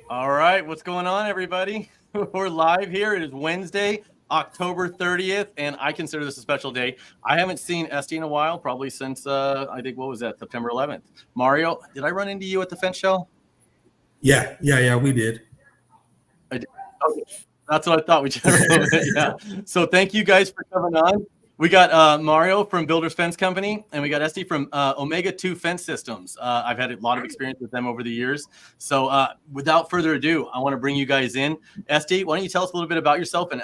All right, what's going on, everybody? We're live here. It is Wednesday, October 30th, and I consider this a special day. I haven't seen Esty in a while, probably since I think what was that, September 11th. Mario, did I run into you at the fence show? Yeah, we did. I did. Okay. That's what I thought. We generally, yeah. So thank you guys for coming on. We got Mario from Builders Fence Company, and we got Esty from Omega 2 Fence Systems. I've had a lot of experience with them over the years. So without further ado, I want to bring you guys in. Esty, why don't you tell us a little bit about yourself and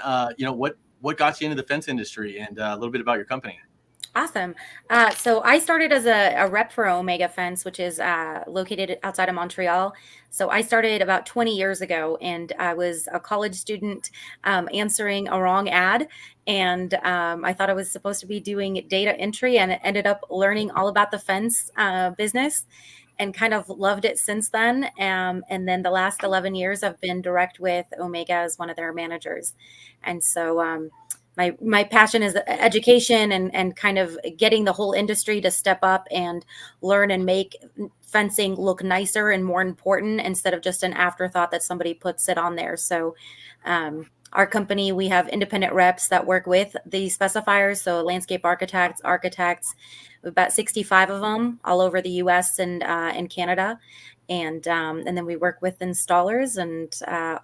what got you into the fence industry and a little bit about your company. Awesome. So I started as a rep for Omega Fence, which is located outside of Montreal. So I started about 20 years ago, and I was a college student answering a wrong ad. And I thought I was supposed to be doing data entry, and ended up learning all about the fence business and kind of loved it since then. And then the last 11 years, I've been direct with Omega as one of their managers. And so my passion is education and kind of getting the whole industry to step up and learn and make fencing look nicer and more important instead of just an afterthought that somebody puts it on there. So our company, we have independent reps that work with the specifiers, so landscape architects, about 65 of them all over the US and Canada. And then we work with installers and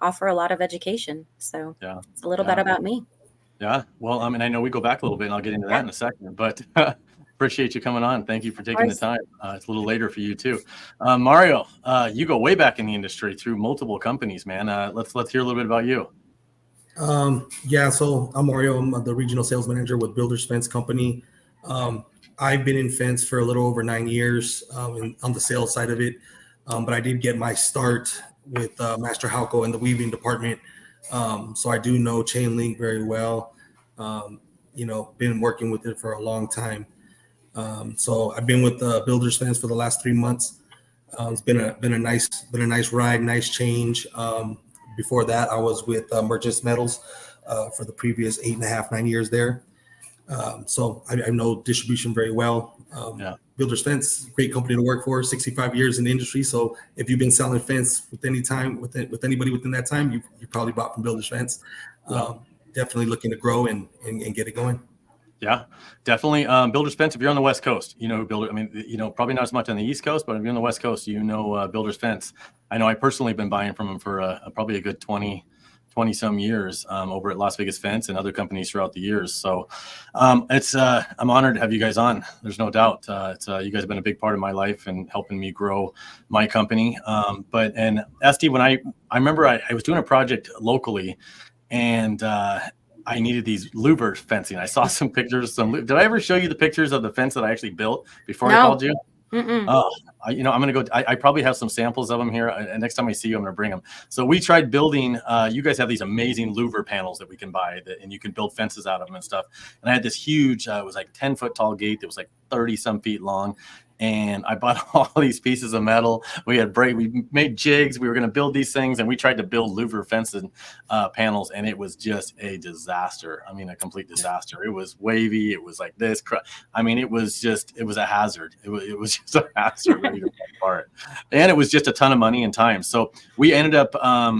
offer a lot of education. So it's a little bit about me. Yeah, well, I mean, I know we go back a little bit, and I'll get into that in a second, but appreciate you coming on. Thank you for taking the time. It's a little later for you too. Mario, you go way back in the industry through multiple companies, man. Let's hear a little bit about you. So I'm Mario. I'm the regional sales manager with Builders Fence Company. I've been in fence for a little over 9 years on the sales side of it, but I did get my start with Master Halco in the weaving department. So I do know chain link very well. Been working with it for a long time. So I've been with Builders Fence for the last 3 months. It's been a nice ride, nice change. Before that, I was with Merchants Metals for the previous 9 years there. So I know distribution very well. Builders Fence, great company to work for, 65 years in the industry. So if you've been selling fence with anybody within that time, you probably bought from Builders Fence. Definitely looking to grow and get it going. Yeah, definitely. Builders Fence, if you're on the West Coast, probably not as much on the East Coast, but if you're on the West Coast, Builders Fence. I know I personally have been buying from them for probably a good 20 some years over at Las Vegas Fence and other companies throughout the years. So I'm honored to have you guys on. There's no doubt. You guys have been a big part of my life and helping me grow my company. And Esty, when I remember I was doing a project locally, and I needed these louver fencing. I saw some pictures. Did I ever show you the pictures of the fence that I actually built before I called you? Oh, I'm going to go. I probably have some samples of them here. And next time I see you, I'm going to bring them. So we tried building. You guys have these amazing louver panels that we can buy, and you can build fences out of them and stuff. And I had this huge, it was like 10-foot tall gate that was like 30 some feet long. And I bought all these pieces of metal. We made jigs. We were going to build these things, and we tried to build louver fencing panels, and it was just a disaster. I mean, a complete disaster. It was wavy. It was like this. I mean, it was a hazard. It was just a hazard ready to fall apart. And it was just a ton of money and time. So we ended up I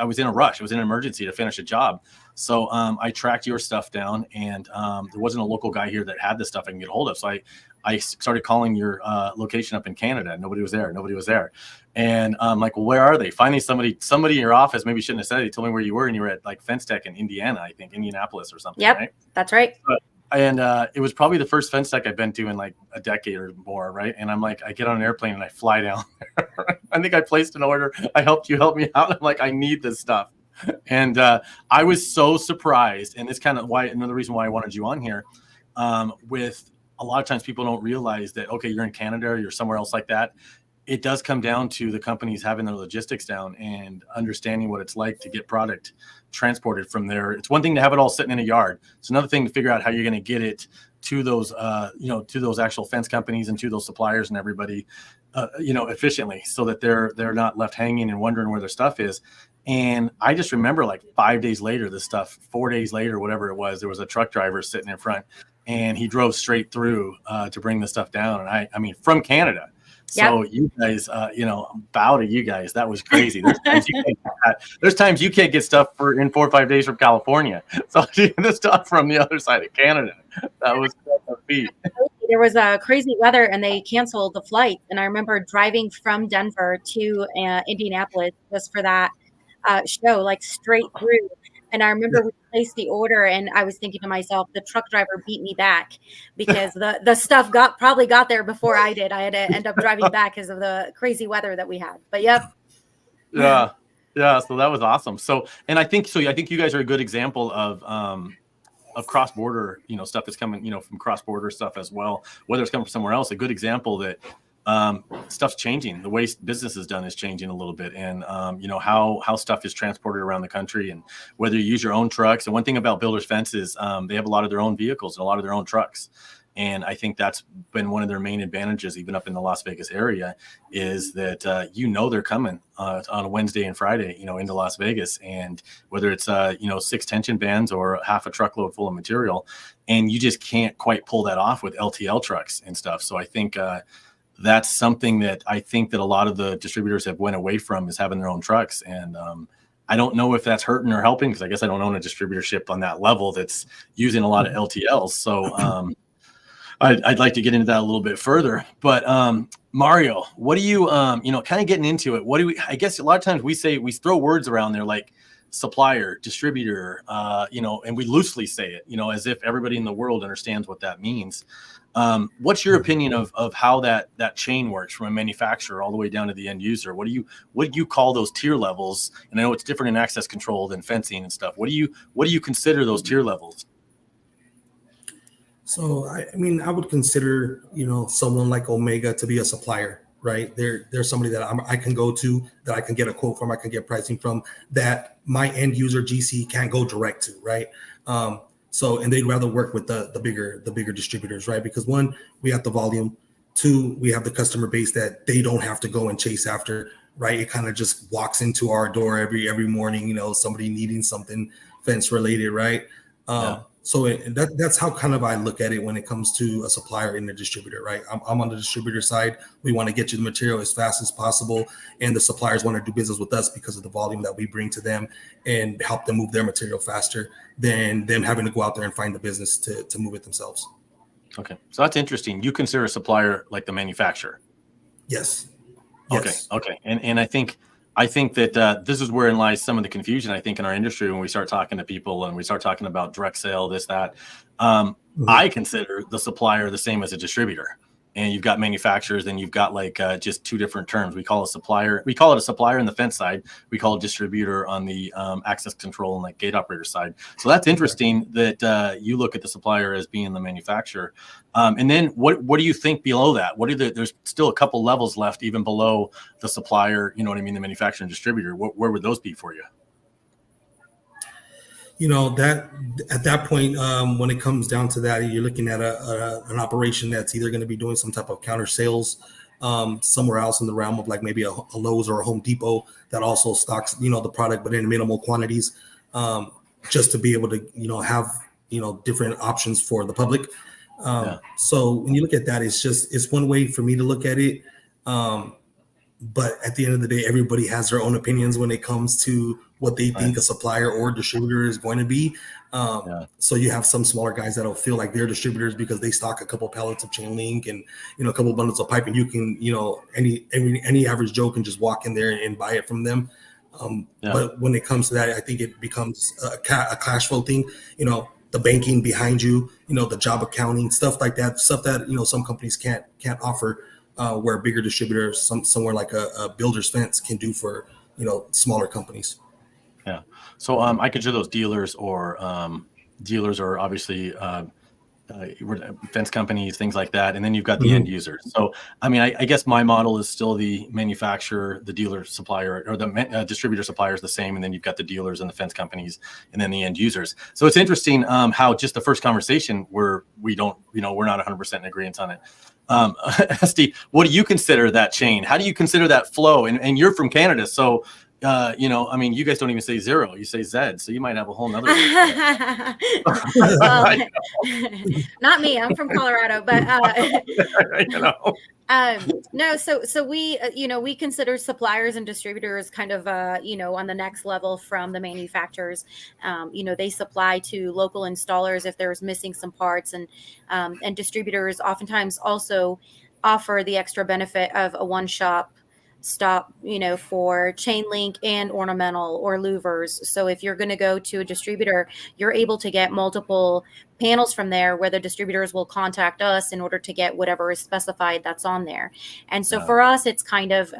was in a rush. It was an emergency to finish a job. So I tracked your stuff down, and there wasn't a local guy here that had this stuff I can get a hold of. So I started calling your location up in Canada. Nobody was there. And I'm like, well, where are they? Finally, somebody in your office, maybe shouldn't have said it. He told me where you were, and you were at like Fence Tech in Indiana, I think, Indianapolis or something. Yep, right? That's right. And it was probably the first Fence Tech I've been to in like a decade or more, right? And I'm like, I get on an airplane and I fly down there. I think I placed an order. I helped you help me out. I'm like, I need this stuff. And I was so surprised, and it's kind of another reason why I wanted you on here. With a lot of times people don't realize that, okay, you're in Canada or you're somewhere else like that. It does come down to the companies having their logistics down and understanding what it's like to get product transported from there. It's one thing to have it all sitting in a yard. It's another thing to figure out how you're going to get it to those, to those actual fence companies and to those suppliers and everybody, efficiently, so that they're not left hanging and wondering where their stuff is. And I just remember like 5 days later, 4 days later, whatever it was, there was a truck driver sitting in front, and he drove straight through to bring the stuff down. And I mean, from Canada. So you guys, bow to you guys. That was crazy. There's times you can't get stuff in 4 or 5 days from California. So the stuff from the other side of Canada, that was a feat. There was crazy weather and they canceled the flight. And I remember driving from Denver to Indianapolis just for that show, like straight through. And I remember we placed the order and I was thinking to myself, the truck driver beat me back because the stuff probably got there before I did. I had to end up driving back because of the crazy weather that we had. But yep. Yeah. So that was awesome. So, and I think you guys are a good example of cross-border, stuff that's coming, from cross-border stuff as well, whether it's coming from somewhere else. A good example that stuff's changing. The way business is done is changing a little bit, and how stuff is transported around the country, and whether you use your own trucks. And one thing about Builders Fence is they have a lot of their own vehicles and a lot of their own trucks. And I think that's been one of their main advantages, even up in the Las Vegas area, is that they're coming on a Wednesday and Friday, into Las Vegas, and whether it's 6 tension bands or half a truckload full of material, and you just can't quite pull that off with LTL trucks and stuff. So I think that's something that I think that a lot of the distributors have went away from, is having their own trucks. And I don't know if that's hurting or helping, because I guess I don't own a distributorship on that level that's using a lot of LTLs. So I'd like to get into that a little bit further, but Mario, what do you, kind of getting into it? I guess a lot of times we throw words around there like supplier, distributor, and we loosely say it, as if everybody in the world understands what that means. What's your opinion of how that chain works from a manufacturer all the way down to the end user? What do you call those tier levels? And I know it's different in access control than fencing and stuff. What do you consider those tier levels? So, I would consider, someone like Omega to be a supplier, right? There's somebody that I can go to, that I can get a quote from, I can get pricing from, that my end user GC can't go direct to, right? And they'd rather work with the bigger distributors, right? Because one, we have the volume. Two, we have the customer base that they don't have to go and chase after, right? It kind of just walks into our door every morning, somebody needing something fence related, right? So that's how kind of I look at it when it comes to a supplier and a distributor, right? I'm on the distributor side. We want to get you the material as fast as possible, and the suppliers want to do business with us because of the volume that we bring to them and help them move their material faster than them having to go out there and find the business to move it themselves. Okay, so that's interesting. You consider a supplier like the manufacturer? Yes. Okay, and I think that this is wherein lies some of the confusion, I think, in our industry when we start talking to people and we start talking about direct sale, this, that. I consider the supplier the same as a distributor. And you've got manufacturers, and you've got just two different terms. We call it a supplier in the fence side. We call it distributor on the access control and gate operator side. So that's interesting that you look at the supplier as being the manufacturer. And then what do you think below that? There's still a couple levels left even below the supplier, the manufacturer and distributor. Where would those be for you? That at that point, when it comes down to that, you're looking at an operation that's either going to be doing some type of counter sales somewhere else in the realm of maybe a Lowe's or a Home Depot that also stocks, the product, but in minimal quantities, just to be able to, have, different options for the public. So when you look at that, it's one way for me to look at it. But at the end of the day, everybody has their own opinions when it comes to what they think a supplier or distributor is going to be. So you have some smaller guys that'll feel like they're distributors because they stock a couple pallets of chain link and, a couple bundles of pipe, and you can, any average Joe can just walk in there and buy it from them. But when it comes to that, I think it becomes a cash flow thing, the banking behind you, the job accounting, stuff like that, stuff that, some companies can't offer. Where a bigger distributor, somewhere like a Builder's Fence, can do for smaller companies. Yeah. So I consider those dealers or obviously fence companies, things like that, and then you've got the end user. So I guess my model is still the manufacturer, the dealer, supplier, or the distributor, supplier is the same, and then you've got the dealers and the fence companies, and then the end users. So it's interesting how just the first conversation we're not 100% in agreement on it. Steve, what do you consider that chain? How do you consider that flow? And you're from Canada, so you know, I mean, you guys don't even say zero, you say Z, so you might have a whole nother. Well, not me. I'm from Colorado, but You know, no. So we, we consider suppliers and distributors kind of, on the next level from the manufacturers. They supply to local installers if there's missing some parts, and distributors oftentimes also offer the extra benefit of a one-stop, for chain link and ornamental or louvers. So if you're going to go to a distributor, you're able to get multiple panels from there, where the distributors will contact us in order to get whatever is specified that's on there. And so for us, it's kind of,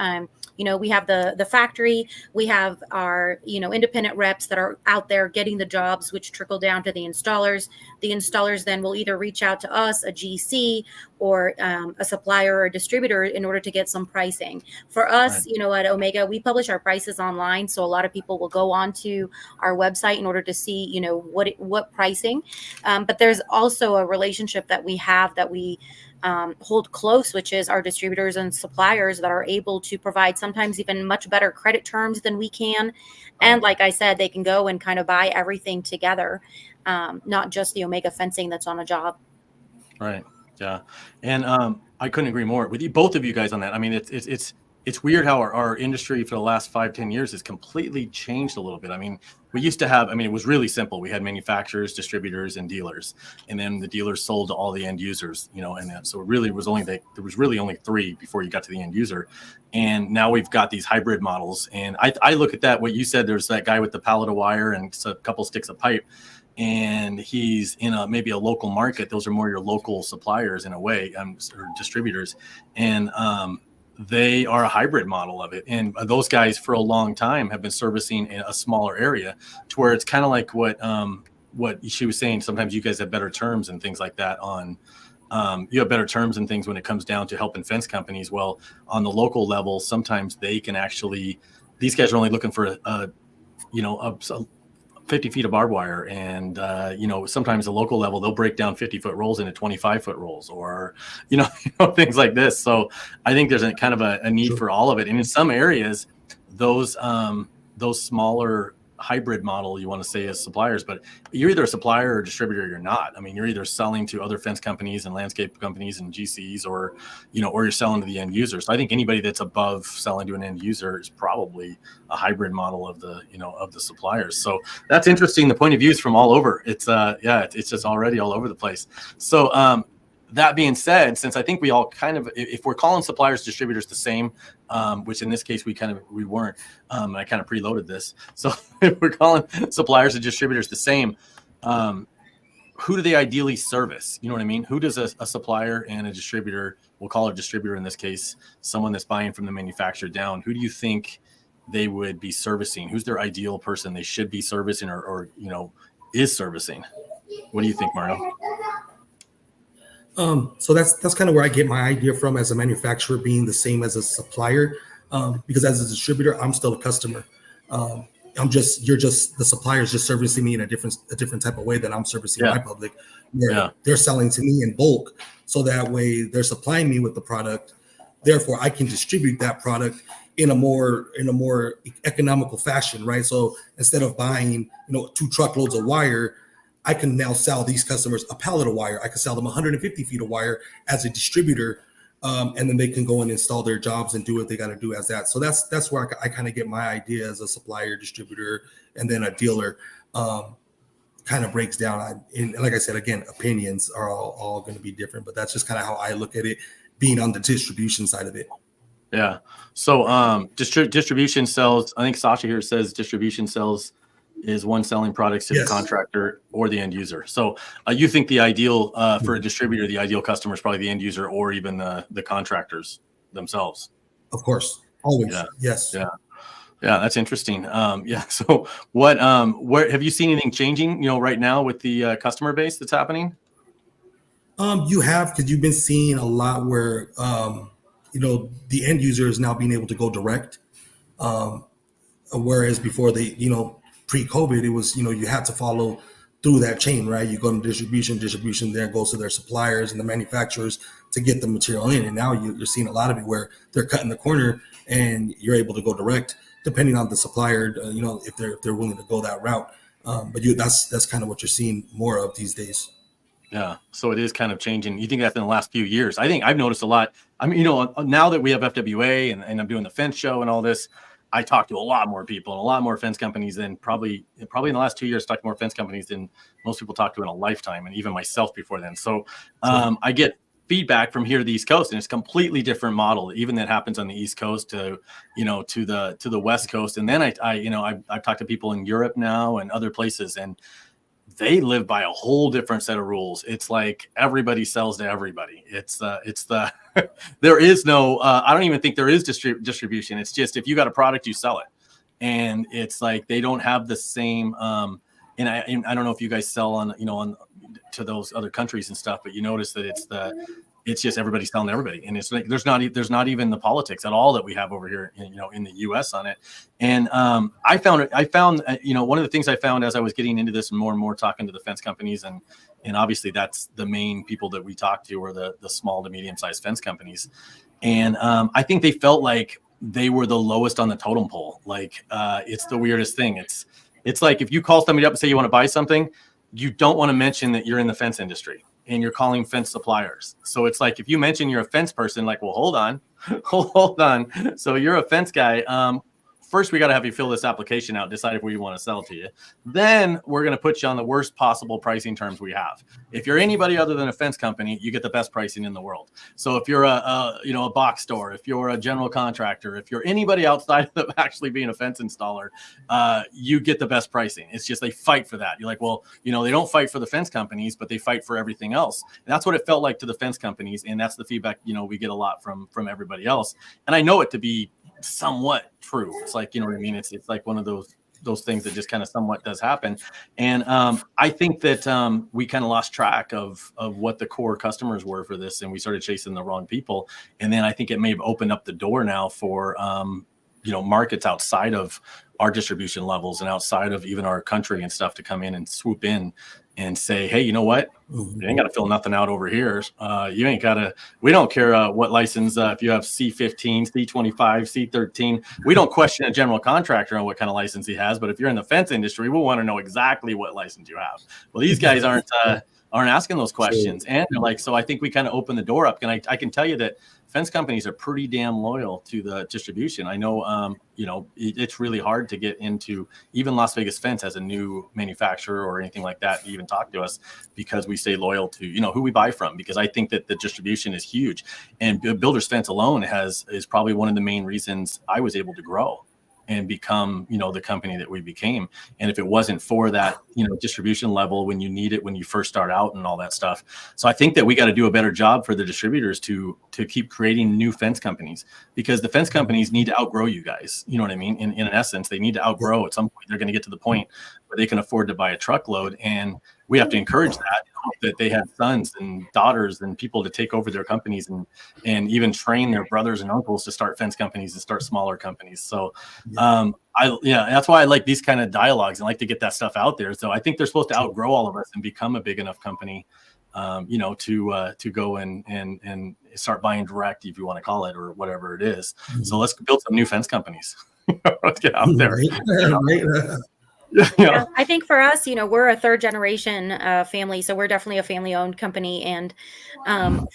we have the factory, we have our, independent reps that are out there getting the jobs, which trickle down to the installers. The installers then will either reach out to us, a GC, or a supplier or a distributor, in order to get some pricing. For us, at Omega, we publish our prices online. So a lot of people will go onto our website in order to see, what pricing. But there's also a relationship that we have that we hold close, which is our distributors and suppliers that are able to provide sometimes even much better credit terms than we can. And like I said, they can go and kind of buy everything together, not just the Omega fencing that's on a job. Right. Yeah. And I couldn't agree more with you, both of you guys on that. I mean, it's weird how our industry for the last 5-10 years has completely changed a little bit. I mean, we used to have, it was really simple. We had manufacturers, distributors, and dealers, and then the dealers sold to all the end users, and so it really was there was really only three before you got to the end user. And now we've got these hybrid models. And I look at that, what you said, there's that guy with the pallet of wire and a couple sticks of pipe, and he's in maybe a local market. Those are more your local suppliers in a way, or distributors. And, they are a hybrid model of it. And those guys for a long time have been servicing a smaller area, to where it's kind of like what she was saying. Sometimes you guys have better terms and things like that you have better terms and things when it comes down to helping fence companies. Well, on the local level, sometimes they can actually, these guys are only looking for a 50 feet of barbed wire, and sometimes the local level, they'll break down 50-foot rolls into 25-foot rolls, or things like this. So I think there's a kind of a need for all of it. And in some areas, those smaller hybrid model, you want to say, as suppliers, but you're either a supplier or a distributor, or you're not. I mean, you're either selling to other fence companies and landscape companies and GCs, or you're selling to the end user. So I think anybody that's above selling to an end user is probably a hybrid model of the suppliers. So that's interesting. The point of view is from all over. It's it's just already all over the place. So that being said, since I think we all kind of, if we're calling suppliers, distributors the same, which in this case we weren't, and I kind of preloaded this. So if we're calling suppliers and distributors the same, who do they ideally service? You know what I mean? Who does a supplier and a distributor, we'll call it a distributor in this case, someone that's buying from the manufacturer down, who do you think they would be servicing? Who's their ideal person they should be servicing, or is servicing? What do you think, Mario? So that's kind of where I get my idea from, as a manufacturer being the same as a supplier, because as a distributor, I'm still a customer. You're just the supplier's just servicing me in a different type of way that I'm servicing my public. They're selling to me in bulk, so that way they're supplying me with the product. Therefore, I can distribute that product in a more economical fashion, right? So instead of buying 2 truckloads of wire, I can now sell these customers a pallet of wire. I can sell them 150 feet of wire as a distributor, and then they can go and install their jobs and do what they got to do as that. So that's where I kind of get my idea as a supplier, distributor, and then a dealer. Kind of breaks down. And like I said, again, opinions are all going to be different, but that's just kind of how I look at it, being on the distribution side of it. Yeah. So distribution sells. I think Sasha here says distribution sells is one selling products to the contractor or the end user. So you think the ideal for a distributor, the ideal customer is probably the end user, or even the contractors themselves. Of course, always. Yeah. Yes. Yeah. Yeah, that's interesting. So what have you seen anything changing, right now with the customer base that's happening? You have, because you've been seeing a lot where the end user is now being able to go direct. Whereas before pre-COVID, it was, you had to follow through that chain, right? You go to distribution then goes to their suppliers and the manufacturers to get the material in. And now you're seeing a lot of it where they're cutting the corner and you're able to go direct, depending on the supplier, if they're willing to go that route. But that's kind of what you're seeing more of these days. Yeah. So it is kind of changing. You think that's in the last few years? I think I've noticed a lot. I mean, now that we have FWA and I'm doing the fence show and all this, I talk to a lot more people and a lot more fence companies than probably in the last 2 years, talked to more fence companies than most people talk to in a lifetime, and even myself before then. So I get feedback from here to the East Coast, and it's a completely different model, even that happens on the East Coast to the West Coast. And then I've talked to people in Europe now and other places, and they live by a whole different set of rules. It's like everybody sells to everybody. It's the there is no I don't even think there is distribution. It's just if you got a product, you sell it. And it's like they don't have the same and I don't know if you guys sell on to those other countries and stuff, but you notice that it's just everybody selling to everybody, and it's like there's not even the politics at all that we have over here in the US on it. And I found one of the things I found as I was getting into this and more talking to the fence companies, and obviously that's the main people that we talk to are the small to medium sized fence companies. And I think they felt like they were the lowest on the totem pole. Like it's the weirdest thing. It's like if you call somebody up and say you want to buy something, you don't want to mention that you're in the fence industry and you're calling fence suppliers. So it's like if you mention you're a fence person, like, well, hold on. So you're a fence guy. First, we got to have you fill this application out, decide if we want to sell it to you. Then we're going to put you on the worst possible pricing terms we have. If you're anybody other than a fence company, you get the best pricing in the world. So if you're a box store, if you're a general contractor, if you're anybody outside of actually being a fence installer, you get the best pricing. It's just they fight for that. You're like, well, they don't fight for the fence companies, but they fight for everything else. And that's what it felt like to the fence companies, and that's the feedback we get a lot from everybody else. And I know it to be somewhat true. It's like, what I mean? It's like one of those things that just kind of somewhat does happen. And I think that we kind of lost track of what the core customers were for this, and we started chasing the wrong people. And then I think it may have opened up the door now for markets outside of our distribution levels and outside of even our country and stuff to come in and swoop in and say, hey, you know what? You ain't got to fill nothing out over here. You ain't got to, we don't care what license, if you have C15, C25, C13, we don't question a general contractor on what kind of license he has. But if you're in the fence industry, we want to know exactly what license you have. Well, these guys aren't asking those questions. And like, so I think we kind of open the door up. And I can tell you that fence companies are pretty damn loyal to the distribution. I know, it's really hard to get into. Even Las Vegas Fence as a new manufacturer or anything like that to even talk to us, because we stay loyal to, who we buy from, because I think that the distribution is huge. And Builders Fence alone is probably one of the main reasons I was able to grow and become, the company that we became. And if it wasn't for that, distribution level when you need it, when you first start out and all that stuff. So I think that we got to do a better job for the distributors to keep creating new fence companies, because the fence companies need to outgrow you guys. You know what I mean? In essence, they need to outgrow at some point. They're going to get to the point where they can afford to buy a truckload. And we have to encourage that they have sons and daughters and people to take over their companies and even train their brothers and uncles to start fence companies and start smaller companies. So that's why I like these kind of dialogues and like to get that stuff out there. So I think they're supposed to outgrow all of us and become a big enough company, to go and start buying direct, if you want to call it, or whatever it is. So let's build some new fence companies. Let's get out there. Yeah, I think for us, we're a third generation family, so we're definitely a family owned company. And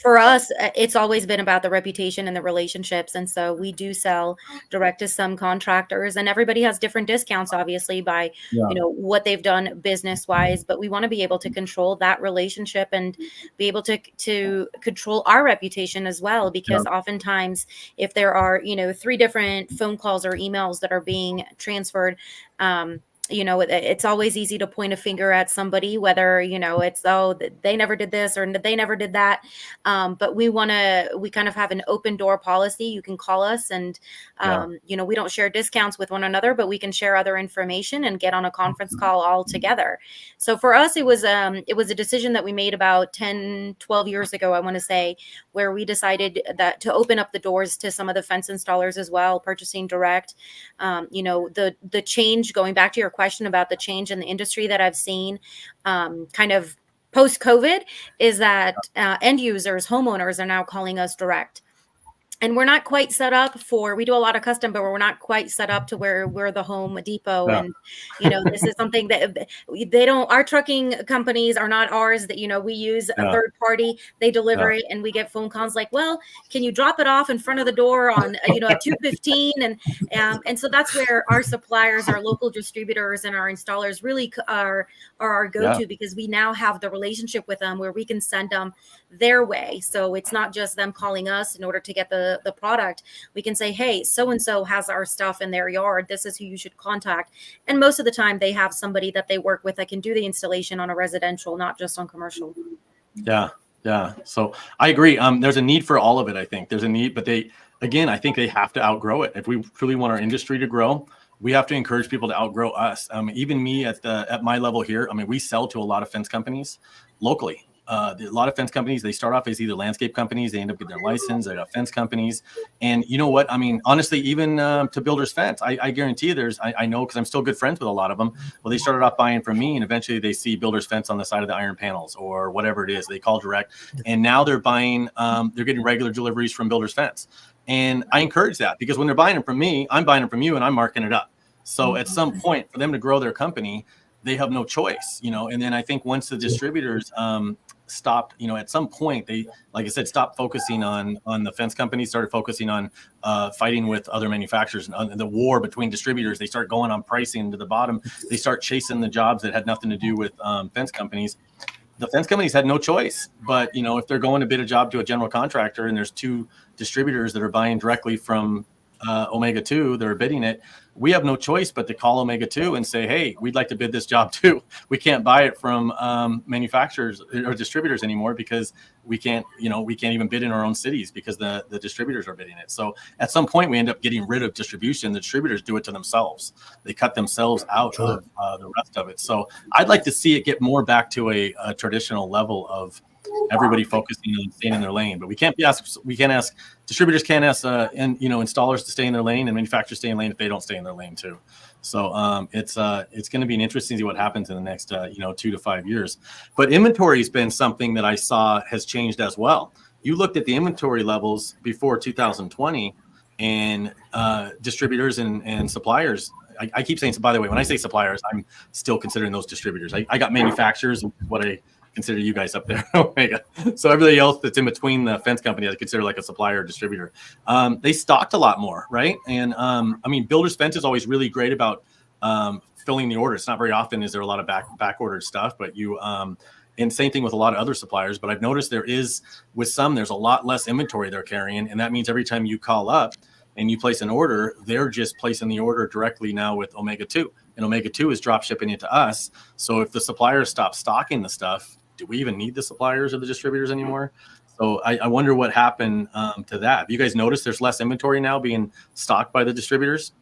for us, it's always been about the reputation and the relationships. And so we do sell direct to some contractors, and everybody has different discounts, obviously, by, what they've done business wise. But we want to be able to control that relationship and be able to control our reputation as well, because oftentimes if there are, 3 different phone calls or emails that are being transferred, it's always easy to point a finger at somebody, whether, it's, they never did this or they never did that. But we kind of have an open door policy. You can call us and, we don't share discounts with one another, but we can share other information and get on a conference call all together. So for us, it was a decision that we made about 10, 12 years ago, I want to say, where we decided that to open up the doors to some of the fence installers as well, purchasing direct. The change, going back to your question about the change in the industry that I've seen, kind of post-COVID is that end users, homeowners are now calling us direct. And we're not quite set up for, we do a lot of custom, but we're not quite set up to where we're the Home Depot. Yeah. And, this is something that they don't, our trucking companies are not ours, that, we use a Yeah. third party, they deliver Yeah. it, and we get phone calls like, well, can you drop it off in front of the door on, at 2:15? And so that's where our suppliers, our local distributors, and our installers really are our go-to, because we now have the relationship with them where we can send them their way. So it's not just them calling us in order to get the product. We can say, hey, so-and-so has our stuff in their yard. This is who you should contact. And most of the time they have somebody that they work with that can do the installation on a residential, not just on commercial. Yeah. Yeah. So I agree. There's a need for all of it. I think there's a need, but I think they have to outgrow it. If we truly want our industry to grow, we have to encourage people to outgrow us. Even me at my level here, we sell to a lot of fence companies locally. A lot of fence companies, they start off as either landscape companies, they end up getting their license, they got fence companies. And you know what? Honestly, even to Builder's Fence, I guarantee you I know, because I'm still good friends with a lot of them. Well, they started off buying from me, and eventually they see Builder's Fence on the side of the iron panels or whatever it is. They call direct. And now they're buying, they're getting regular deliveries from Builder's Fence. And I encourage that, because when they're buying them from me, I'm buying them from you and I'm marking it up. So at some point, for them to grow their company, they have no choice, and then I think once the distributors stopped, at some point, they, like I said, stopped focusing on the fence companies, started focusing on fighting with other manufacturers, and the war between distributors. They start going on pricing to the bottom. They start chasing the jobs that had nothing to do with fence companies. The fence companies had no choice, but if they're going to bid a job to a general contractor and there's two distributors that are buying directly from Omega 2, they're bidding it, we have no choice but to call Omega 2 and say, hey, we'd like to bid this job too. We can't buy it from manufacturers or distributors anymore, because we can't even bid in our own cities because the distributors are bidding it. So at some point we end up getting rid of distribution. The distributors do it to themselves. They cut themselves out of the rest of it. So I'd like to see it get more back to a traditional level of everybody focusing on staying in their lane. But we can't ask distributors can't ask installers to stay in their lane, and manufacturers stay in lane if they don't stay in their lane too. So it's going to be interesting to see what happens in the next 2 to 5 years. But inventory has been something that I saw has changed as well. You looked at the inventory levels before 2020, and distributors and suppliers. I keep saying, by the way, when I say suppliers, I'm still considering those distributors. I got manufacturers, what I consider you guys up there, Omega. So everybody else that's in between the fence company, I consider like a supplier or distributor. They stocked a lot more, right? And Builder's Fence is always really great about filling the order. It's not very often is there a lot of back ordered stuff, but and same thing with a lot of other suppliers. But I've noticed there's a lot less inventory they're carrying, and that means every time you call up and you place an order, they're just placing the order directly now with Omega 2. And Omega 2 is drop shipping it to us. So if the suppliers stop stocking the stuff, do we even need the suppliers or the distributors anymore? So I wonder what happened to that. Have you guys noticed there's less inventory now being stocked by the distributors?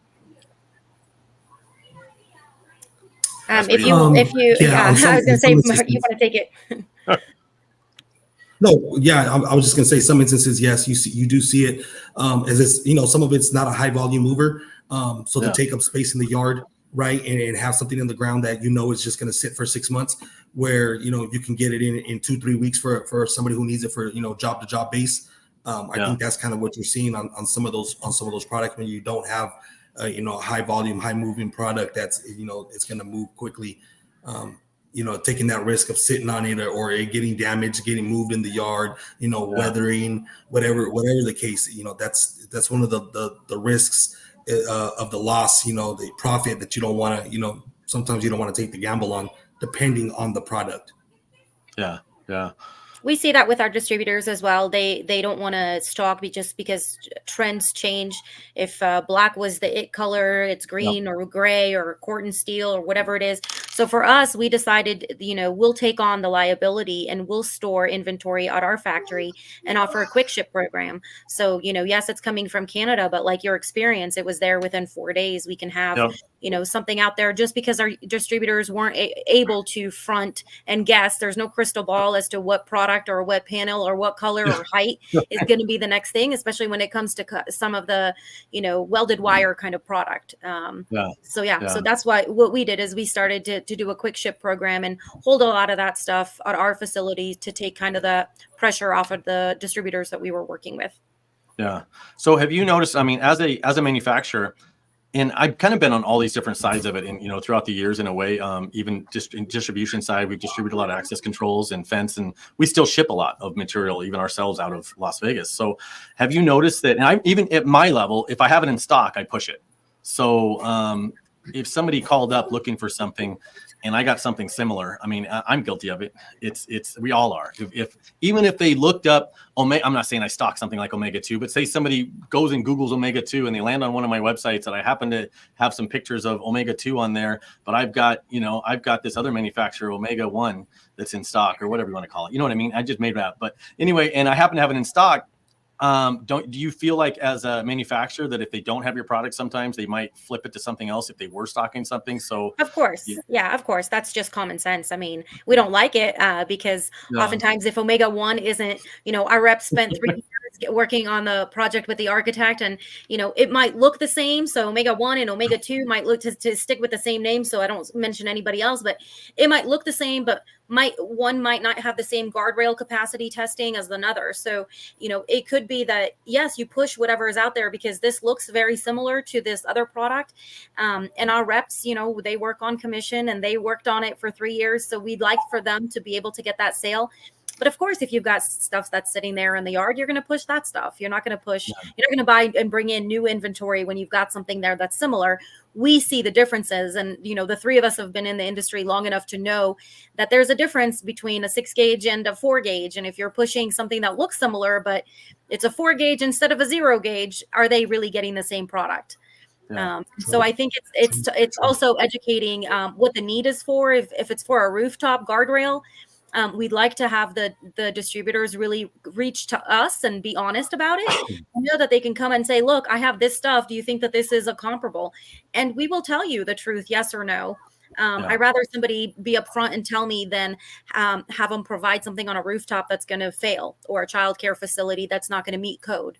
If you, I was going to say, you want to take it. No, yeah, I was just gonna say some instances, yes, you do see it, as it's, some of it's not a high volume mover, so to take up space in the yard, right, and have something in the ground that is just gonna sit for 6 months, where you can get it in 2-3 weeks for somebody who needs it for job to job base. I think that's kind of what you're seeing on some of those products when you don't have a high volume, high moving product that's it's gonna move quickly. Taking that risk of sitting on it or it getting damaged, getting moved in the yard, weathering, whatever the case, that's one of the risks of the loss, the profit that you don't want to, sometimes you don't want to take the gamble on, depending on the product. Yeah. Yeah. We see that with our distributors as well. They don't want to stock just because trends change. If black was the it color, it's green or gray or corten steel or whatever it is. So for us, we decided, we'll take on the liability and we'll store inventory at our factory and offer a quick ship program. So, yes, it's coming from Canada, but like your experience, it was there within 4 days. We can have, something out there just because our distributors weren't able to front and guess. There's no crystal ball as to what product or what panel or what color or height is going to be the next thing, especially when it comes to some of the, welded wire kind of product. So that's why what we did is we started to do a quick ship program and hold a lot of that stuff at our facility to take kind of the pressure off of the distributors that we were working with. Yeah. So have you noticed, I mean, as a manufacturer, and I've kind of been on all these different sides of it, and throughout the years, in a way, even just in distribution side, we distribute a lot of access controls and fence, and we still ship a lot of material, even ourselves, out of Las Vegas. So, have you noticed that? And even at my level, if I have it in stock, I push it. So, if somebody called up looking for something, and I got something similar, I mean, I'm guilty of it. We all are. Even if they looked up Omega, I'm not saying I stock something like Omega 2, but say somebody goes and Googles Omega 2 and they land on one of my websites and I happen to have some pictures of Omega 2 on there, but I've got this other manufacturer, Omega 1, that's in stock, or whatever you want to call it. You know what I mean? I just made that. But anyway, and I happen to have it in stock. Do you feel like as a manufacturer that if they don't have your product, sometimes they might flip it to something else if they were stocking something? So of course, yeah, of course, that's just common sense. I mean, we don't like it because oftentimes if Omega 1 isn't, our rep spent 3 years working on the project with the architect, and it might look the same. So Omega 1 and Omega 2 might look to stick with the same name. So I don't mention anybody else, but it might look the same, but one might not have the same guardrail capacity testing as another. So, it could be that, yes, you push whatever is out there because this looks very similar to this other product. And our reps, they work on commission and they worked on it for 3 years. So we'd like for them to be able to get that sale. But of course, if you've got stuff that's sitting there in the yard, you're going to push that stuff. You're not going to push, you're not going to buy and bring in new inventory when you've got something there that's similar. We see the differences. And, the 3 of us have been in the industry long enough to know that there's a difference between a 6 gauge and a 4 gauge. And if you're pushing something that looks similar, but it's a 4 gauge instead of a 0 gauge, are they really getting the same product? So I think it's also educating what the need is for. If it's for a rooftop guardrail, we'd like to have the distributors really reach to us and be honest about it. Know that they can come and say, look, I have this stuff. Do you think that this is a comparable? And we will tell you the truth, yes or no. I'd rather somebody be upfront and tell me than have them provide something on a rooftop that's going to fail, or a childcare facility that's not going to meet code.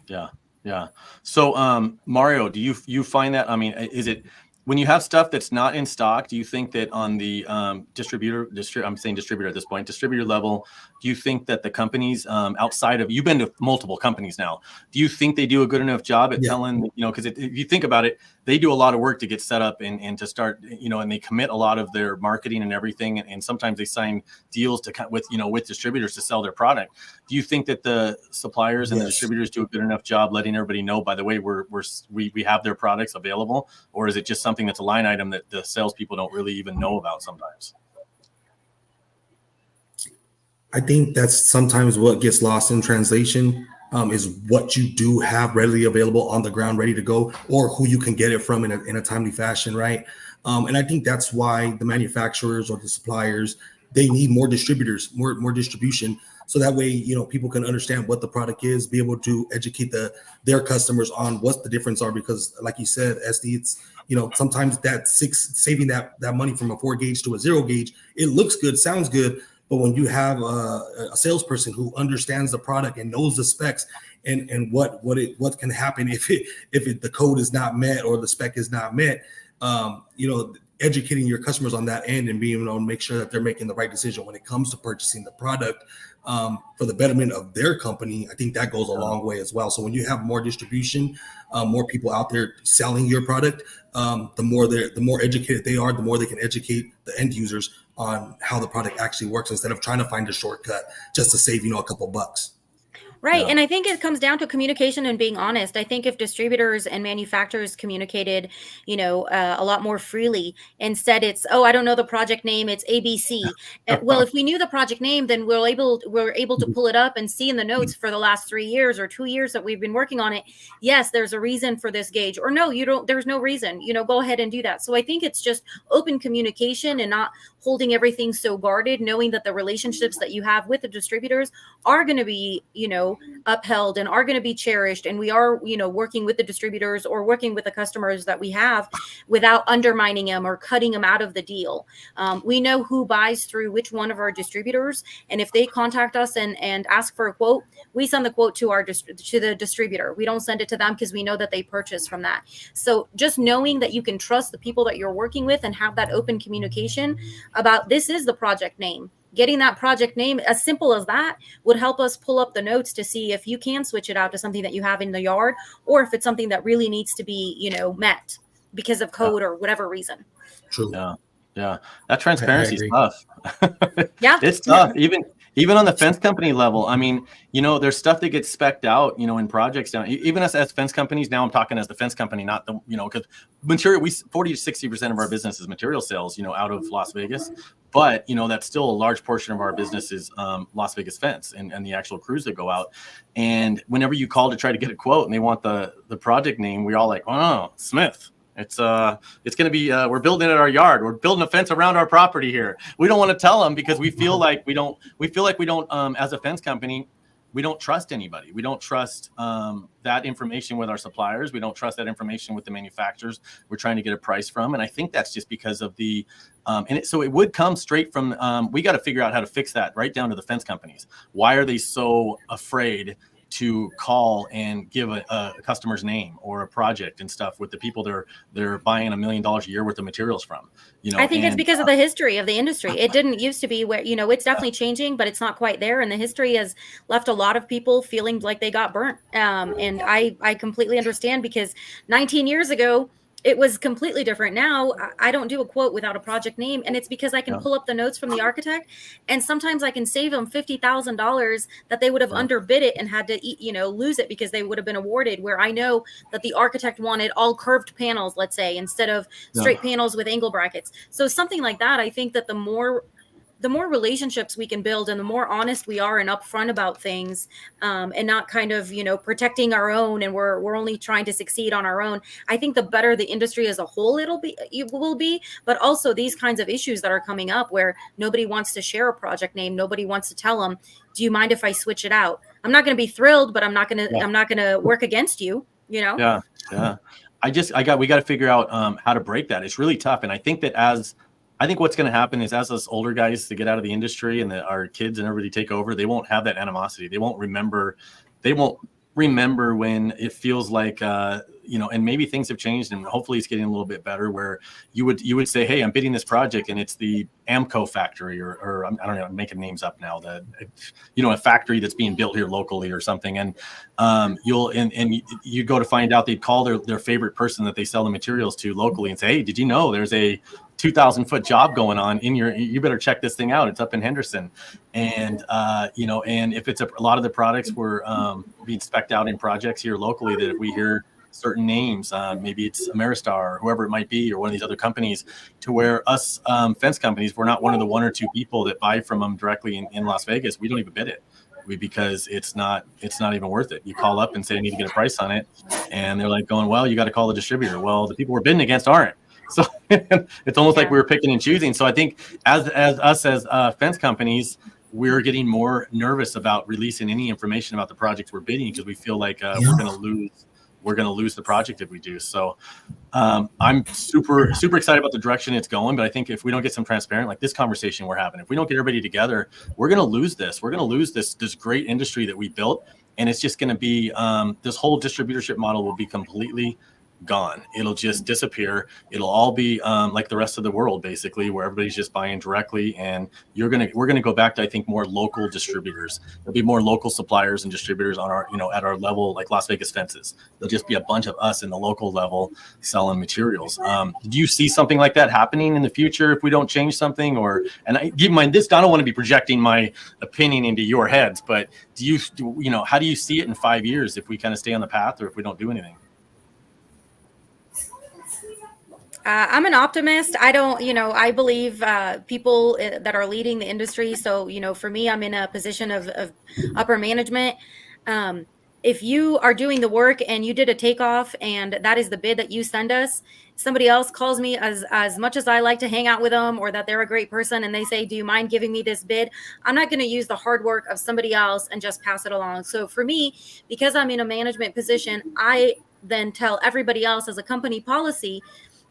Yeah. Yeah. So, Mario, do you find that, I mean, is it, when you have stuff that's not in stock, do you think that on the distributor at this point, distributor level, do you think that the companies outside of, you've been to multiple companies now, do you think they do a good enough job at telling, because if you think about it, they do a lot of work to get set up and to start, and they commit a lot of their marketing and everything. And sometimes they sign deals with distributors to sell their product. Do you think that the suppliers and the distributors do a good enough job letting everybody know, by the way, we have their products available? Or is it just something that's a line item that the salespeople don't really even know about sometimes? I think that's sometimes what gets lost in translation, is what you do have readily available on the ground, ready to go, or who you can get it from in a timely fashion, right? And I think that's why the manufacturers or the suppliers, they need more distributors, more distribution, so that way, people can understand what the product is, be able to educate their customers on what the difference are. Because like you said, SD, it's, sometimes saving that money from a 4 gauge to a 0 gauge, it looks good, sounds good. But when you have a salesperson who understands the product and knows the specs and what can happen if the code is not met or the spec is not met, educating your customers on that end and being able to make sure that they're making the right decision when it comes to purchasing the product for the betterment of their company, I think that goes a long way as well. So when you have more distribution, more people out there selling your product, the more educated they are, the more they can educate the end users on how the product actually works, instead of trying to find a shortcut just to save, a couple bucks. Right. Yeah. And I think it comes down to communication and being honest. I think if distributors and manufacturers communicated, a lot more freely, instead it's, I don't know the project name, it's ABC. Well, if we knew the project name, then we're able to pull it up and see in the notes for the last 3 years or 2 years that we've been working on it. Yes, there's a reason for this gauge, or no, there's no reason, go ahead and do that. So I think it's just open communication and not holding everything so guarded, knowing that the relationships that you have with the distributors are going to be, upheld and are going to be cherished, and we are, working with the distributors or working with the customers that we have without undermining them or cutting them out of the deal. We know who buys through which one of our distributors, and if they contact us and ask for a quote, we send the quote to the distributor. We don't send it to them because we know that they purchase from that. So just knowing that you can trust the people that you're working with and have that open communication about, this is the project name. Getting that project name, as simple as that, would help us pull up the notes to see if you can switch it out to something that you have in the yard, or if it's something that really needs to be, met because of code or whatever reason. True. Yeah. That transparency is tough. Yeah. It's tough. Even on the fence company level. I mean, there's stuff that gets specced out, in projects down, even us as fence companies. Now I'm talking as the fence company, not the, because material, 40 to 60% of our business is material sales, out of Las Vegas. But, that's still a large portion of our business is Las Vegas fence and the actual crews that go out. And whenever you call to try to get a quote and they want the project name, we're all like, oh, Smith. It's going to be, we're building at our yard. We're building a fence around our property here. We don't want to tell them because we feel like we don't, as a fence company, we don't trust anybody. We don't trust that information with our suppliers. We don't trust that information with the manufacturers we're trying to get a price from. And I think that's just because of so it would come straight from, we got to figure out how to fix that right down to the fence companies. Why are they so afraid to call and give a customer's name or a project and stuff with the people they're buying $1 million a year worth of materials from? I think it's because of the history of the industry. It didn't used to be where, it's definitely changing, but it's not quite there. And the history has left a lot of people feeling like they got burnt. And I completely understand, because 19 years ago, it was completely different. Now I don't do a quote without a project name. And it's because I can pull up the notes from the architect, and sometimes I can save them $50,000 that they would have underbid it and had to, lose it because they would have been awarded, where I know that the architect wanted all curved panels, let's say, instead of straight panels with angle brackets. So something like that, I think that the more relationships we can build and the more honest we are and upfront about things, and not kind of, protecting our own, and we're only trying to succeed on our own, I think the better the industry as a whole it will be. But also these kinds of issues that are coming up where nobody wants to share a project name, nobody wants to tell them, do you mind if I switch it out? I'm not going to be thrilled, but I'm not going to work against you, Yeah. We got to figure out how to break that. It's really tough. And I think what's going to happen is, as us older guys to get out of the industry and our kids and everybody take over, they won't have that animosity. They won't remember when it feels like, and maybe things have changed and hopefully it's getting a little bit better, where you would say, hey, I'm bidding this project and it's the Amco factory or I don't know, I'm making names up now, a factory that's being built here locally or something. And you go to find out, they'd call their favorite person that they sell the materials to locally and say, hey, did you know there's a 2,000-foot job going on you better check this thing out. It's up in Henderson. And, and if it's a lot of the products were being spec'd out in projects here locally, that if we hear certain names, maybe it's Ameristar or whoever it might be, or one of these other companies, to where us fence companies, we're not one of the one or two people that buy from them directly in Las Vegas. We don't even bid it. Because it's not even worth it. You call up and say, I need to get a price on it. And they're like going, well, you got to call the distributor. Well, the people we're bidding against aren't. So it's almost like we were picking and choosing. So I think as fence companies, we're getting more nervous about releasing any information about the projects we're bidding, because we feel like we're going to lose the project if we do. So I'm super excited about the direction it's going. But I think if we don't get some transparent, like this conversation we're having, if we don't get everybody together, we're going to lose this. We're going to lose this great industry that we built. And it's just going to be this whole distributorship model will be completely gone. It'll just disappear. It'll all be like the rest of the world, basically, where everybody's just buying directly. And we're gonna go back to, I think, more local distributors. There'll be more local suppliers and distributors on our, at our level, like Las Vegas fences. There'll just be a bunch of us in the local level selling materials. Do you see something like that happening in the future if we don't change something? And I keep in mind this, I don't want to be projecting my opinion into your heads, but how do you see it in 5 years if we kind of stay on the path, or if we don't do anything? I'm an optimist. I don't, I believe people that are leading the industry. So, for me, I'm in a position of upper management. if you are doing the work and you did a takeoff and that is the bid that you send us, somebody else calls me, as much as I like to hang out with them or that they're a great person, and they say, do you mind giving me this bid? I'm not going to use the hard work of somebody else and just pass it along. So for me, because I'm in a management position, I then tell everybody else as a company policy,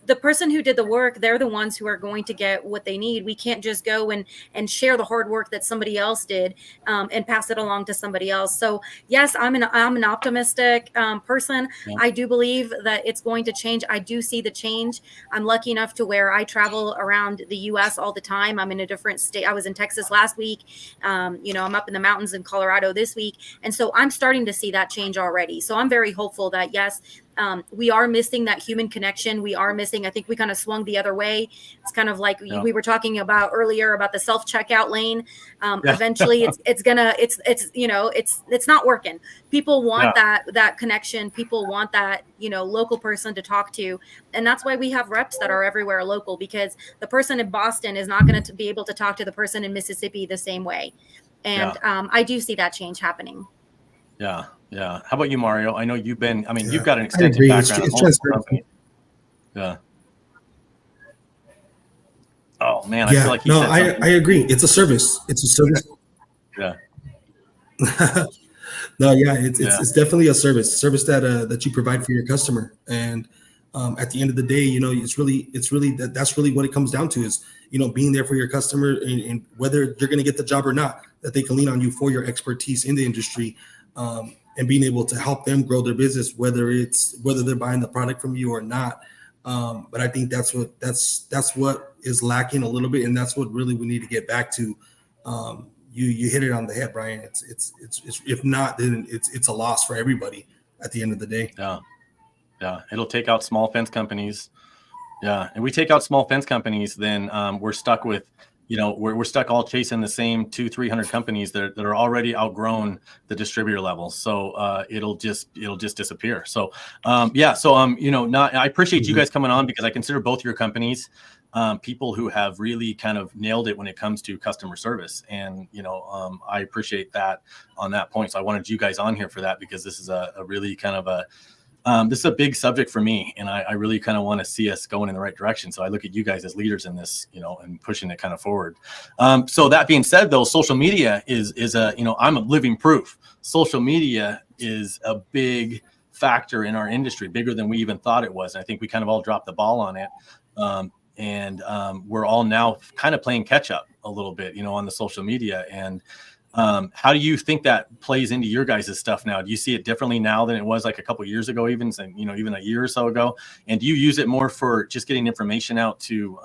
the person who did the work, they're the ones who are going to get what they need. We can't just go and share the hard work that somebody else did, and pass it along to somebody else. So yes, I'm an optimistic person. Yeah. I do believe that it's going to change. I do see the change. I'm lucky enough to where I travel around the U.S. all the time. I'm in a different state. I was in Texas last week. I'm up in the mountains in Colorado this week. And so I'm starting to see that change already. So I'm very hopeful that yes, we are missing that human connection. We are missing, I think we kind of swung the other way. It's kind of like we were talking about earlier about the self-checkout lane. Eventually it's not working. People want that connection. People want that, local person to talk to. And that's why we have reps that are everywhere local, because the person in Boston is not going to be able to talk to the person in Mississippi the same way. And I do see that change happening. Yeah. Yeah. How about you, Mario? I know you've been, you've got an extensive background. It's transparent. Yeah. Oh man. I feel like I agree. It's a service. It's a service. Yeah. No, yeah, it's definitely a service that you provide for your customer. And at the end of the day, it's really that's really what it comes down to is, being there for your customer, and whether you're going to get the job or not, that they can lean on you for your expertise in the industry. And being able to help them grow their business, whether they're buying the product from you or not. But I think that's what is lacking a little bit, and that's what really we need to get back to. You hit it on the head, Brian. It's if not, then it's a loss for everybody at the end of the day. Yeah. It'll take out small fence companies. Yeah, and we take out small fence companies, then we're stuck with. We're stuck all chasing the same 200-300 companies that are already outgrown the distributor level. So it'll just disappear. So I appreciate you guys coming on, because I consider both your companies people who have really kind of nailed it when it comes to customer service. And, I appreciate that on that point. So I wanted you guys on here for that, because this is a really kind of this is a big subject for me, and I really kind of want to see us going in the right direction. So I look at you guys as leaders in this, and pushing it kind of forward. So that being said, though, social media is I'm a living proof. Social media is a big factor in our industry, bigger than we even thought it was. And I think we kind of all dropped the ball on it. And we're all now kind of playing catch up a little bit, on the social media. And how do you think that plays into your guys' stuff now? Do you see it differently now than it was like a couple of years ago, even a year or so ago? And do you use it more for just getting information out to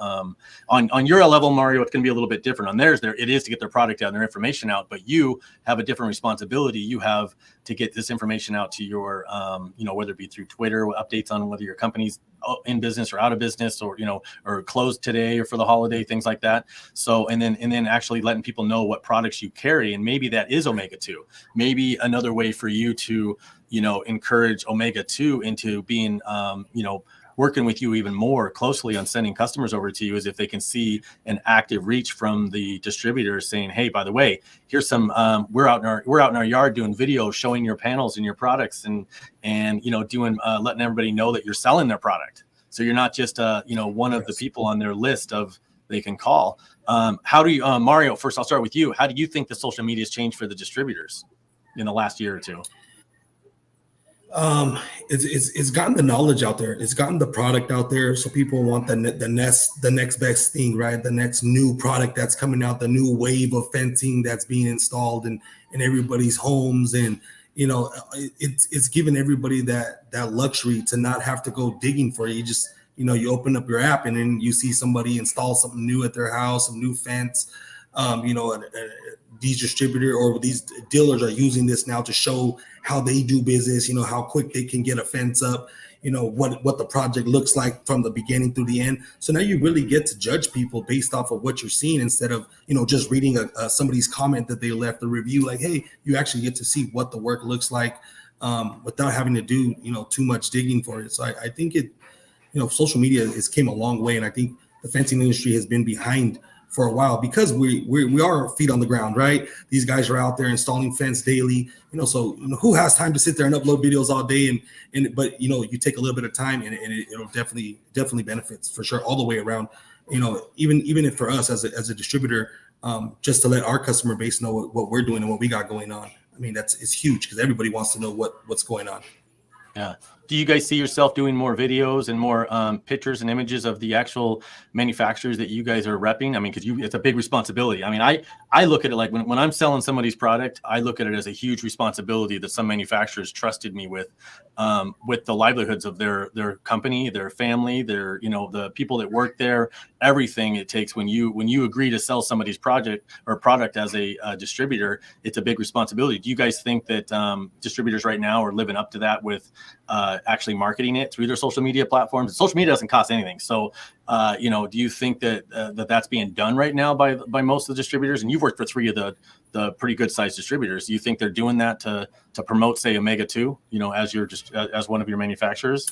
on your level, Mario? It's going to be a little bit different. On theirs, it is to get their product out and their information out, but you have a different responsibility. You have to get this information out to your, whether it be through Twitter, updates on whether your company's in business or out of business, or or closed today or for the holiday, things like that. So and then actually letting people know what products you carry, and maybe that is omega-2. Maybe another way for you to encourage omega-2 into being working with you even more closely on sending customers over to you is if they can see an active reach from the distributors saying, hey, by the way, here's some we're out in our yard doing videos showing your panels and your products, and doing letting everybody know that you're selling their product. So you're not just one of the people on their list of they can call. How do you Mario, first I'll start with you. How do you think the social media has changed for the distributors in the last year or two? It's gotten the knowledge out there. It's gotten the product out there. So people want the next best thing, right? The next new product that's coming out, the new wave of fencing that's being installed in everybody's homes. And, it's given everybody that luxury to not have to go digging for it. You just, you open up your app and then you see somebody install something new at their house, some new fence. These distributor or these dealers are using this now to show how they do business, how quick they can get a fence up, what the project looks like from the beginning through the end. So now you really get to judge people based off of what you're seeing instead of, just reading somebody's comment that they left a review. Like, hey, you actually get to see what the work looks like without having to do, too much digging for it. So I think social media came a long way. And I think the fencing industry has been behind for a while because we are feet on the ground, right? These guys are out there installing fence daily, so who has time to sit there and upload videos all day but you take a little bit of time and it'll definitely benefits for sure all the way around. Even if for us as a distributor, just to let our customer base know what we're doing and what we got going on. I mean, it's huge because everybody wants to know what's going on. Yeah. Do you guys see yourself doing more videos and more pictures and images of the actual manufacturers that you guys are repping? I mean, because it's a big responsibility. I mean, I look at it like when I'm selling somebody's product, I look at it as a huge responsibility that some manufacturers trusted me with the livelihoods of their company, their family, their the people that work there, everything it takes when you agree to sell somebody's project or product as a distributor. It's a big responsibility. Do you guys think that distributors right now are living up to that with actually marketing it through their social media platforms? Social media doesn't cost anything. So, do you think that that's being done right now by most of the distributors? And you've worked for 3 of the pretty good sized distributors. Do you think they're doing that to promote, say, Omega 2, as one of your manufacturers?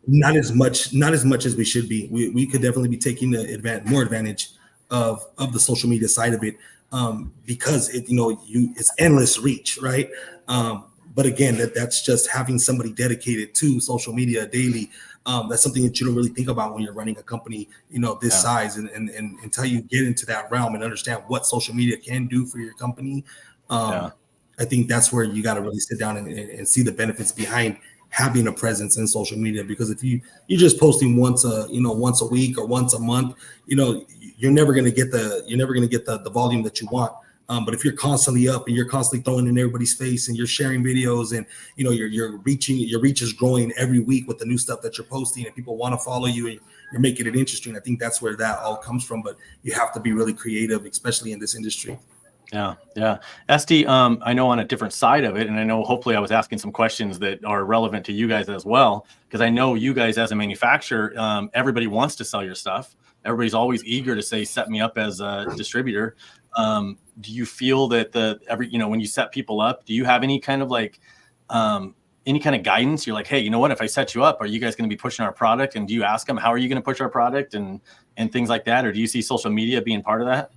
Not as much as we should be. We could definitely be taking more advantage of the social media side of it, because it's endless reach, right? But again, that's just having somebody dedicated to social media daily. That's something that you don't really think about when you're running a company, this size. And until you get into that realm and understand what social media can do for your company, I think that's where you got to really sit down and see the benefits behind having a presence in social media. Because if you're just posting once a week or once a month, you're never going to get the volume that you want. But if you're constantly up and you're constantly throwing in everybody's face and you're sharing videos and your reach is growing every week with the new stuff that you're posting and people want to follow you and you're making it interesting, I think that's where that all comes from. But you have to be really creative, especially in this industry. Yeah. Esty, I know on a different side of it, and I know hopefully I was asking some questions that are relevant to you guys as well, because I know you guys as a manufacturer, everybody wants to sell your stuff. Everybody's always eager to say, set me up as a distributor. Do you feel that when you set people up, do you have any kind of guidance? You're like, hey, you know what, if I set you up, are you guys going to be pushing our product? And do you ask them, how are you going to push our product and things like that? Or do you see social media being part of that?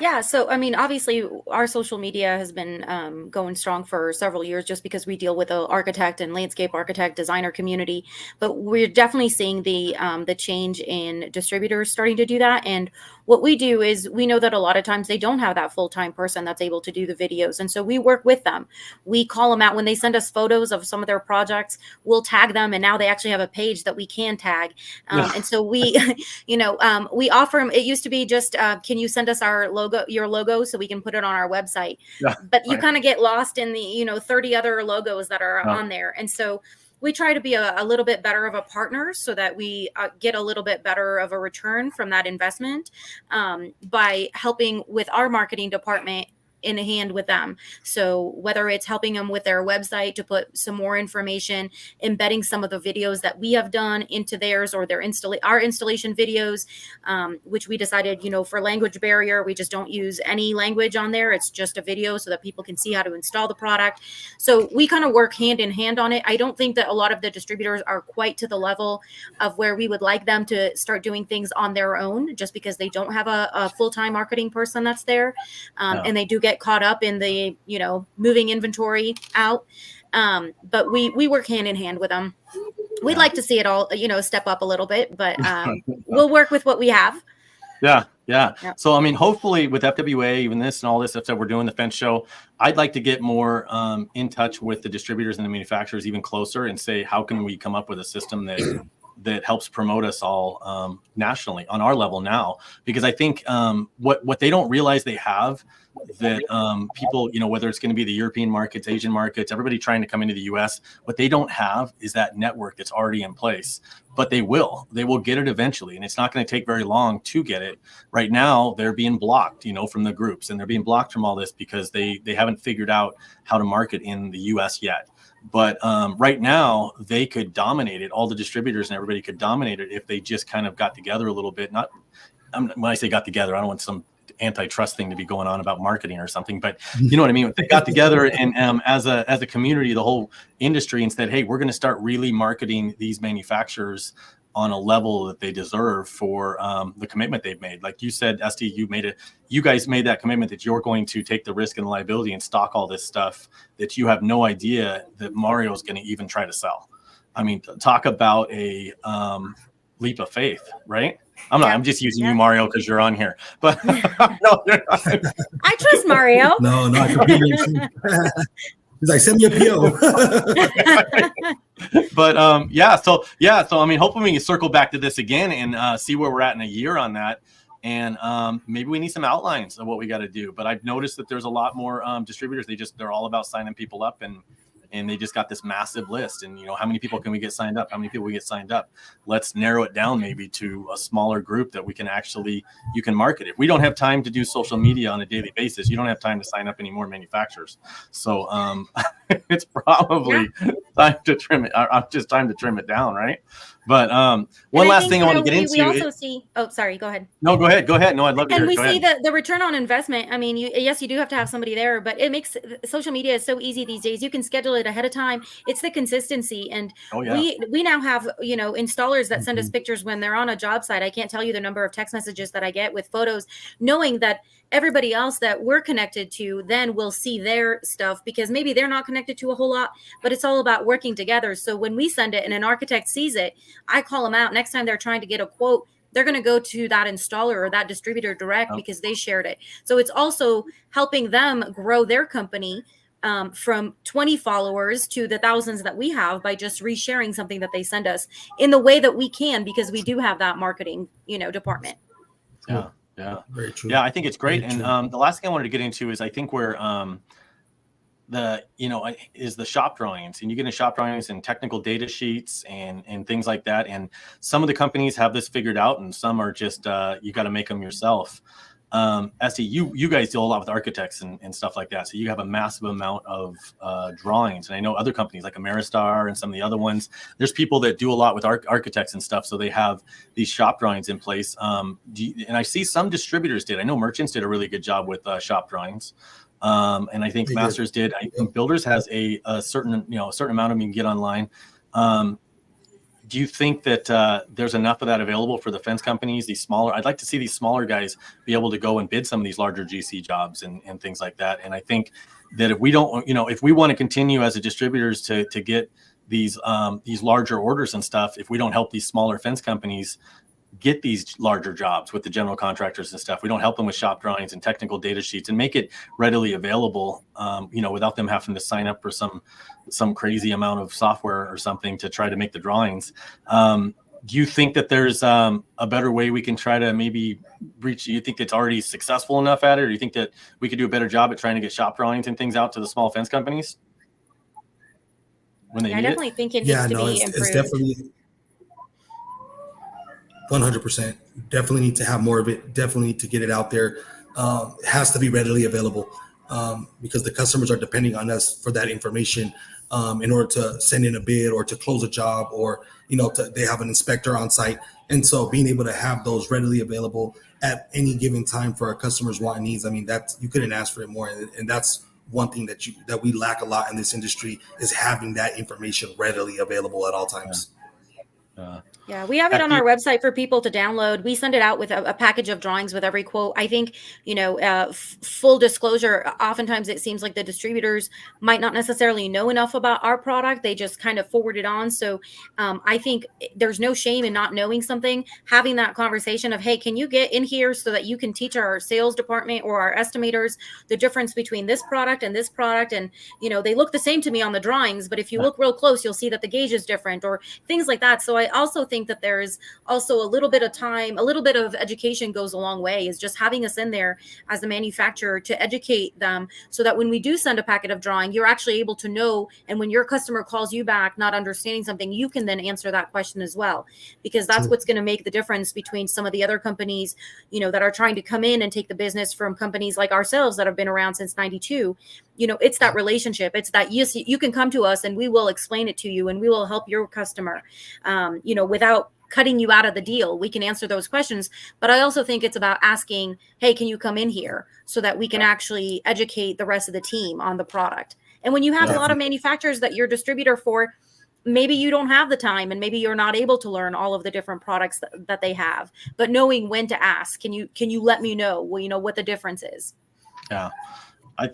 Yeah, so I mean, obviously, our social media has been going strong for several years just because we deal with the architect and landscape architect designer community. But we're definitely seeing the change in distributors starting to do that. And what we do is we know that a lot of times they don't have that full-time person that's able to do the videos. And so we work with them. We call them out when they send us photos of some of their projects. We'll tag them, and now they actually have a page that we can tag. And so we, we offer them. It used to be just, can you send us your logo so we can put it on our website? But you kind of get lost in the 30 other logos that are on there. And so we try to be a little bit better of a partner so that we get a little bit better of a return from that investment by helping with our marketing department in a hand with them. So whether it's helping them with their website to put some more information, embedding some of the videos that we have done into theirs or our installation videos, which we decided, for language barrier, we just don't use any language on there. It's just a video so that people can see how to install the product. So we kind of work hand in hand on it. I don't think that a lot of the distributors are quite to the level of where we would like them to start doing things on their own, just because they don't have a full-time marketing person that's there. And they do get caught up in the moving inventory out, but we work hand in hand with them. We'd like to see it all step up a little bit, but we'll work with what we have. Yeah. So I mean, hopefully with FWA, even this and all this stuff that we're doing, the fence show, I'd like to get more in touch with the distributors and the manufacturers even closer and say, how can we come up with a system that helps promote us all nationally on our level now? Because I think what they don't realize they have, that people, whether it's going to be the European markets, Asian markets, everybody trying to come into the US, what they don't have is that network that's already in place. But they will get it eventually, and it's not going to take very long to get it. Right now, they're being blocked, from the groups, and they're being blocked from all this because they haven't figured out how to market in the US yet. But right now, they could dominate it. All the distributors and everybody could dominate it if they just kind of got together a little bit. When I say got together, I don't want some antitrust thing to be going on about marketing or something, but you know what I mean? If they got together and as a community, the whole industry, and said, hey, we're going to start really marketing these manufacturers on a level that they deserve for the commitment they've made. Like you said, Esty, you guys made that commitment that you're going to take the risk and the liability and stock all this stuff that you have no idea that Mario is going to even try to sell. I mean, talk about a leap of faith, right? I'm just using you, Mario, because you're on here. But no, I trust Mario. No, I completely understand. He's like, send me a PO. But so I mean, hopefully we can circle back to this again and see where we're at in a year on that. And maybe we need some outlines of what we got to do. But I've noticed that there's a lot more distributors. They're all about signing people up, and they just got this massive list. And, how many people can we get signed up? How many people we get signed up? Let's narrow it down maybe to a smaller group that you can market. If we don't have time to do social media on a daily basis, you don't have time to sign up any more manufacturers. So it's probably time to trim it. Just time to trim it down, right? But one last thing I want to get into. We also see. Oh, sorry. Go ahead. No, go ahead. No, I'd love to hear it. And we see the return on investment. I mean, yes, you do have to have somebody there, but it makes social media is so easy these days. You can schedule it ahead of time. It's the consistency, and we now have installers that send us pictures when they're on a job site. I can't tell you the number of text messages that I get with photos, knowing that everybody else that we're connected to then will see their stuff, because maybe they're not connected to a whole lot, but it's all about working together. So when we send it and an architect sees it, I call them out. Next time they're trying to get a quote, they're going to go to that installer or that distributor direct because they shared it. So it's also helping them grow their company from 20 followers to the thousands that we have by just resharing something that they send us in the way that we can, because we do have that marketing, department. Yeah. Very true. Yeah, I think it's great. And the last thing I wanted to get into is I think where is the shop drawings, and you get in shop drawings and technical data sheets and things like that. And some of the companies have this figured out, and some are just you got to make them yourself. Esty, you guys deal a lot with architects and stuff like that, so you have a massive amount of drawings. And I know other companies like Ameristar and some of the other ones, there's people that do a lot with architects and stuff, so they have these shop drawings in place. And I see some distributors did. I know Merchants did a really good job with shop drawings. And I think Masters did. I think Builders has a certain amount of them you can get online. Do you think that there's enough of that available for the fence companies, these smaller? I'd like to see these smaller guys be able to go and bid some of these larger GC jobs and things like that. And I think that if we don't, if we want to continue as a distributors to get these larger orders and stuff, if we don't help these smaller fence companies get these larger jobs with the general contractors and stuff, we don't help them with shop drawings and technical data sheets and make it readily available, without them having to sign up for some crazy amount of software or something to try to make the drawings. Do you think that there's a better way we can try to maybe reach? You think it's already successful enough at it, or do you think that we could do a better job at trying to get shop drawings and things out to the small fence companies when they need I definitely think it needs to be improved. It's definitely 100%. Definitely need to have more of it. Definitely need to get it out there. It has to be readily available because the customers are depending on us for that information in order to send in a bid or to close a job, or they have an inspector on site. And so being able to have those readily available at any given time for our customers' want and needs, I mean, that you couldn't ask for it more. And that's one thing that we lack a lot in this industry, is having that information readily available at all times. Yeah, we have it on our website for people to download. We send it out with a package of drawings with every quote. I think, full disclosure, oftentimes it seems like the distributors might not necessarily know enough about our product. They just kind of forward it on. So I think there's no shame in not knowing something. Having that conversation of, hey, can you get in here so that you can teach our sales department or our estimators the difference between this product and this product? And, they look the same to me on the drawings, but if you look real close, you'll see that the gauge is different, or things like that. So I also think that there's also a little bit of time, a little bit of education goes a long way, is just having us in there as the manufacturer to educate them, so that when we do send a packet of drawing, you're actually able to know. And when your customer calls you back not understanding something, you can then answer that question as well, because that's what's going to make the difference between some of the other companies, that are trying to come in and take the business from companies like ourselves that have been around since 92. It's that relationship. It's that you can come to us and we will explain it to you and we will help your customer, without cutting you out of the deal. We can answer those questions. But I also think it's about asking, hey, can you come in here, so that we can actually educate the rest of the team on the product. And when you have a lot of manufacturers that you're a distributor for, maybe you don't have the time and maybe you're not able to learn all of the different products that they have, but knowing when to ask, can you let me know, well, what the difference is? Yeah.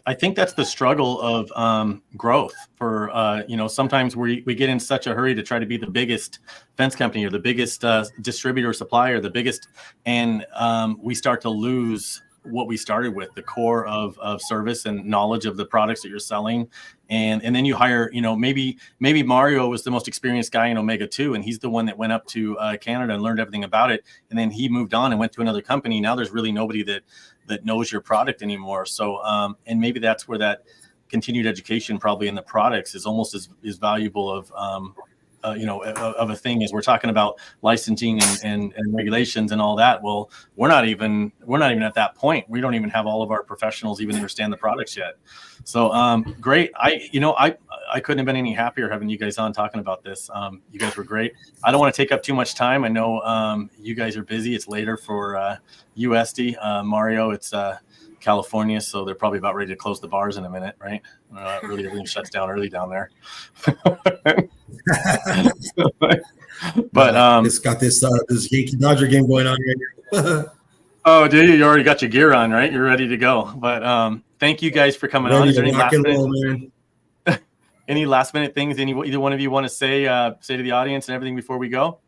I think that's the struggle of growth for, sometimes we get in such a hurry to try to be the biggest fence company or the biggest distributor or supplier, the biggest, and we start to lose what we started with, the core of service and knowledge of the products that you're selling. And then you hire, maybe Mario was the most experienced guy in Omega 2, and he's the one that went up to Canada and learned everything about it. And then he moved on and went to another company. Now there's really nobody that knows your product anymore. So, and maybe that's where that continued education probably in the products is almost as valuable of a thing as we're talking about licensing and regulations and all that. Well, we're not even at that point. We don't even have all of our professionals even understand the products yet. So great. I couldn't have been any happier having you guys on talking about this. You guys were great. I don't want to take up too much time. I know you guys are busy. It's later for USD. Mario, it's California, so they're probably about ready to close the bars in a minute, right? Really, everything shuts down early down there. But it's got this Yankee Dodger game going on here. Oh, do you? You already got your gear on, right? You're ready to go. But thank you guys for coming on. Is there any any last minute things either one of you want to say to the audience and everything before we go?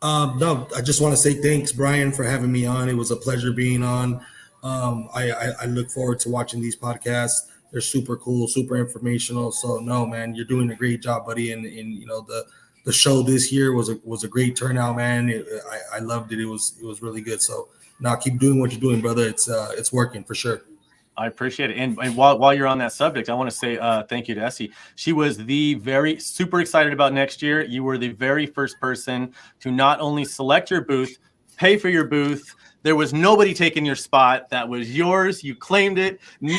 No, I just want to say thanks, Brian, for having me on. It was a pleasure being on. I look forward to watching these podcasts. They're super cool, super informational. So no, man, you're doing a great job, buddy. And the show this year was a great turnout, man. I loved it. It was really good. So now keep doing what you're doing, brother. It's working for sure. I appreciate it. And while you're on that subject, I want to say thank you to Essie. She was the very super excited about next year. You were the very first person to not only select your booth, pay for your booth. There was nobody taking your spot. That was yours. You claimed it. You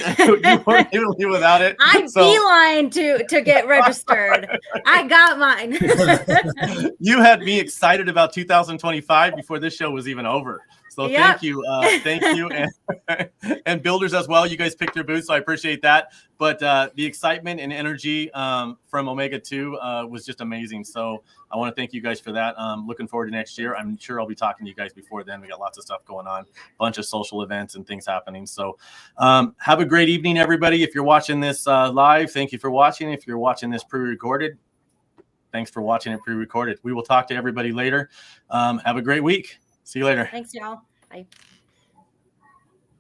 weren't able to do without it. I beeline to get registered. I got mine. You had me excited about 2025 before this show was even over. So yep. Thank you, and builders as well. You guys picked your booth, so I appreciate that. But the excitement and energy from Omega 2 was just amazing. So I want to thank you guys for that. Looking forward to next year. I'm sure I'll be talking to you guys before then. We got lots of stuff going on, a bunch of social events and things happening. So have a great evening, everybody. If you're watching this live, thank you for watching. If you're watching this pre-recorded, thanks for watching it pre-recorded. We will talk to everybody later. Have a great week. See you later. Thanks, y'all. Bye.